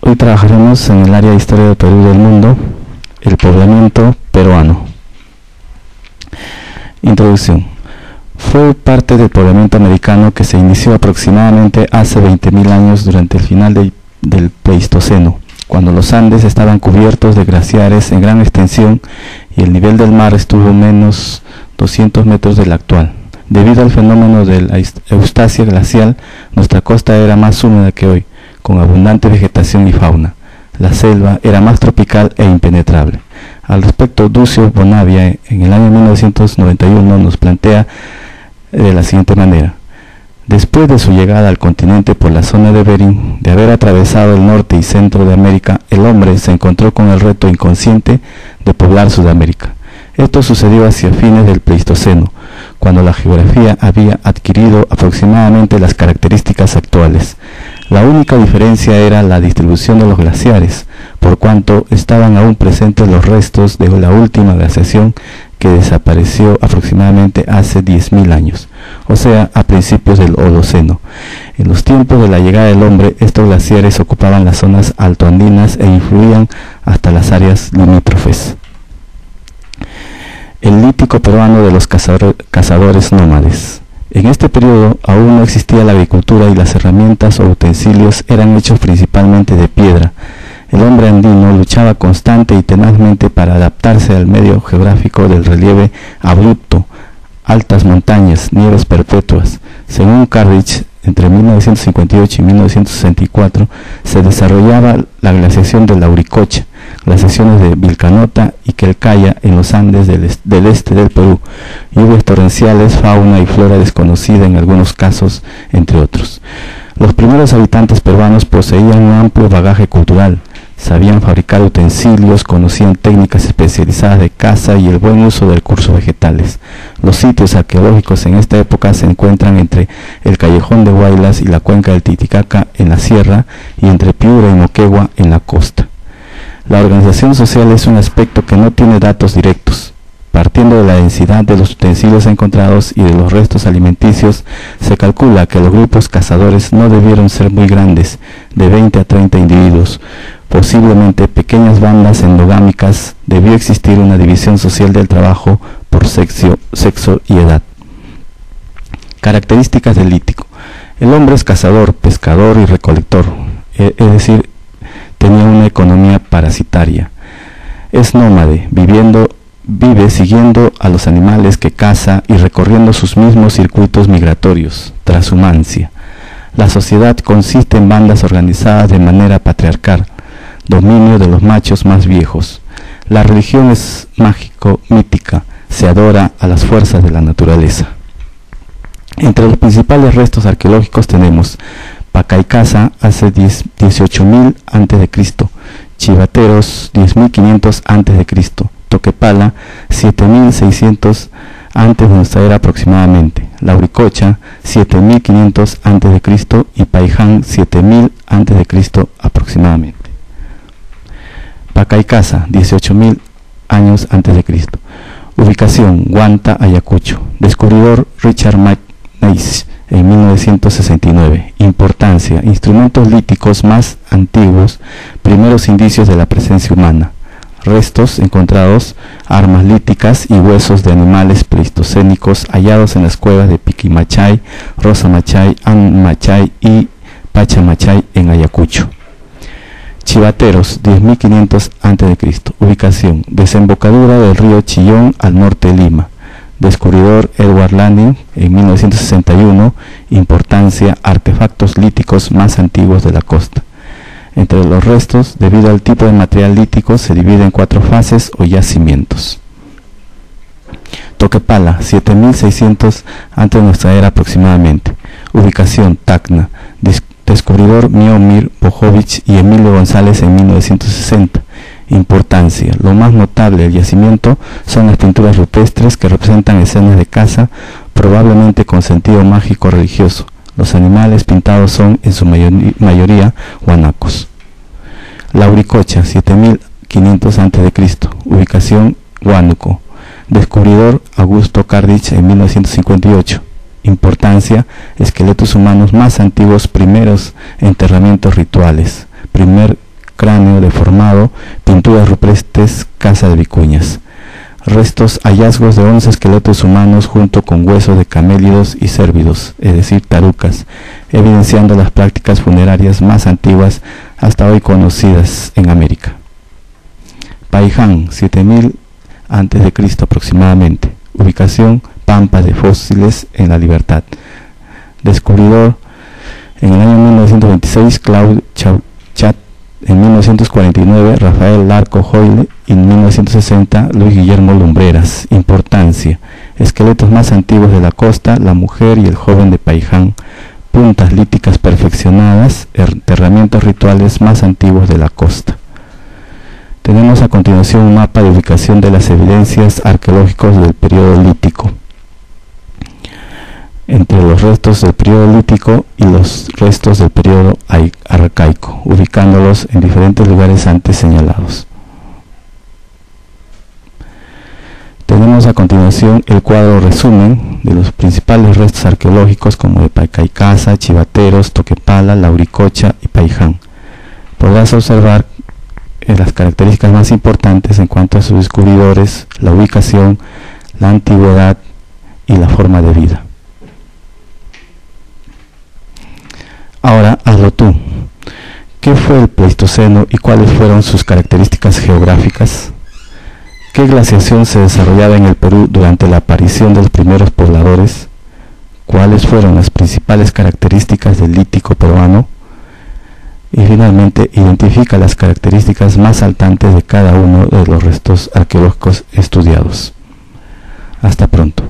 Hoy trabajaremos en el área de Historia del Perú y del Mundo, el poblamiento peruano. Introducción. Fue parte del poblamiento americano que se inició aproximadamente hace 20.000 años durante el final del Pleistoceno, cuando los Andes estaban cubiertos de glaciares en gran extensión y el nivel del mar estuvo menos 200 metros del actual. Debido al fenómeno de la eustasia glacial, nuestra costa era más húmeda que hoy, con abundante vegetación y fauna. La selva era más tropical e impenetrable. Al respecto, Duccio Bonavia, en el año 1991, nos plantea de la siguiente manera: después de su llegada al continente por la zona de Bering, de haber atravesado el norte y centro de América, el hombre se encontró con el reto inconsciente de poblar Sudamérica. Esto sucedió hacia fines del Pleistoceno, cuando la geografía había adquirido aproximadamente las características actuales. La única diferencia era la distribución de los glaciares, por cuanto estaban aún presentes los restos de la última glaciación que desapareció aproximadamente hace 10.000 años, o sea, a principios del Holoceno. En los tiempos de la llegada del hombre, estos glaciares ocupaban las zonas altoandinas e influían hasta las áreas limítrofes. El lítico peruano de los cazadores nómades. En este periodo aún no existía la agricultura y las herramientas o utensilios eran hechos principalmente de piedra. El hombre andino luchaba constante y tenazmente para adaptarse al medio geográfico del relieve abrupto, altas montañas, nieves perpetuas. Según Carrick, entre 1958 y 1964 se desarrollaba la glaciación de la Uricocha, glaciaciones de Vilcanota y Quelcaya en los Andes del este del Perú, lluvias torrenciales, fauna y flora desconocida en algunos casos, entre otros. Los primeros habitantes peruanos poseían un amplio bagaje cultural, sabían fabricar utensilios, conocían técnicas especializadas de caza y el buen uso de recursos vegetales. Los sitios arqueológicos en esta época se encuentran entre el Callejón de Huaylas y la cuenca del Titicaca en la sierra y entre Piura y Moquegua en la costa. La organización social es un aspecto que no tiene datos directos. Partiendo de la densidad de los utensilios encontrados y de los restos alimenticios, se calcula que los grupos cazadores no debieron ser muy grandes, de 20 a 30 individuos. Posiblemente pequeñas bandas endogámicas. Debió existir una división social del trabajo por sexo y edad. Características del lítico. El hombre es cazador, pescador y recolector, es decir, tenía una economía parasitaria. Es nómade, vive siguiendo a los animales que caza y recorriendo sus mismos circuitos migratorios, transhumancia. La sociedad consiste en bandas organizadas de manera patriarcal, dominio de los machos más viejos. La religión es mágico-mítica, se adora a las fuerzas de la naturaleza. Entre los principales restos arqueológicos tenemos Pacaicasa hace 18.000 a.C., Chivateros 10.500 a.C., Toquepala 7.600 antes de nuestra era aproximadamente, La Uricocha 7.500 a.C. y Paiján 7.000 a.C. aproximadamente. Pacaicasa 18.000 años antes de Cristo. Ubicación: Huanta, Ayacucho. Descubridor: Richard McNeice en 1969. Importancia: instrumentos líticos más antiguos, primeros indicios de la presencia humana. Restos encontrados: armas líticas y huesos de animales pleistocénicos hallados en las cuevas de Piquimachay, Rosamachay, Anmachay y Pachamachay en Ayacucho. Chivateros 10.500 a.C. Ubicación: desembocadura del río Chillón al norte de Lima. Descubridor: Edward Landing en 1961. Importancia: artefactos líticos más antiguos de la costa. Entre los restos, debido al tipo de material lítico, se divide en 4 fases o yacimientos. Toquepala 7.600 antes de nuestra era aproximadamente. Ubicación: Tacna. Descubridor: Miomir Bojovich y Emilio González en 1960. Importancia: lo más notable del yacimiento son las pinturas rupestres que representan escenas de caza, probablemente con sentido mágico religioso. Los animales pintados son en su mayoría guanacos. La Uricocha 7.500 a.C. Ubicación: Huánuco. Descubridor: Augusto Carrick en 1958. Importancia: esqueletos humanos más antiguos, primeros enterramientos rituales. Primer cráneo deformado, pinturas rupestres, casa de vicuñas. Hallazgos de 11 esqueletos humanos junto con huesos de camélidos y cérvidos, es decir, tarucas, evidenciando las prácticas funerarias más antiguas hasta hoy conocidas en América. Paiján, 7000 a.C. aproximadamente. Ubicación, Pampa de Fósiles en La Libertad. Descubridor, en el año 1926, Claude Chauchat. En 1949, Rafael Larco Hoyle, y en 1960, Luis Guillermo Lumbreras. Importancia: esqueletos más antiguos de la costa, la mujer y el joven de Paiján, puntas líticas perfeccionadas, enterramientos rituales más antiguos de la costa. Tenemos a continuación un mapa de ubicación de las evidencias arqueológicas del periodo lítico, entre los restos del periodo lítico y los restos del periodo arcaico, ubicándolos en diferentes lugares antes señalados. Tenemos a continuación el cuadro resumen de los principales restos arqueológicos como de Paycaicasa, Chivateros, Toquepala, Lauricocha y Paiján. Podrás observar las características más importantes en cuanto a sus descubridores, la ubicación, la antigüedad y la forma de vida. Ahora, hazlo tú. ¿Qué fue el Pleistoceno y cuáles fueron sus características geográficas? ¿Qué glaciación se desarrollaba en el Perú durante la aparición de los primeros pobladores? ¿Cuáles fueron las principales características del lítico peruano? Y finalmente, identifica las características más saltantes de cada uno de los restos arqueológicos estudiados. Hasta pronto.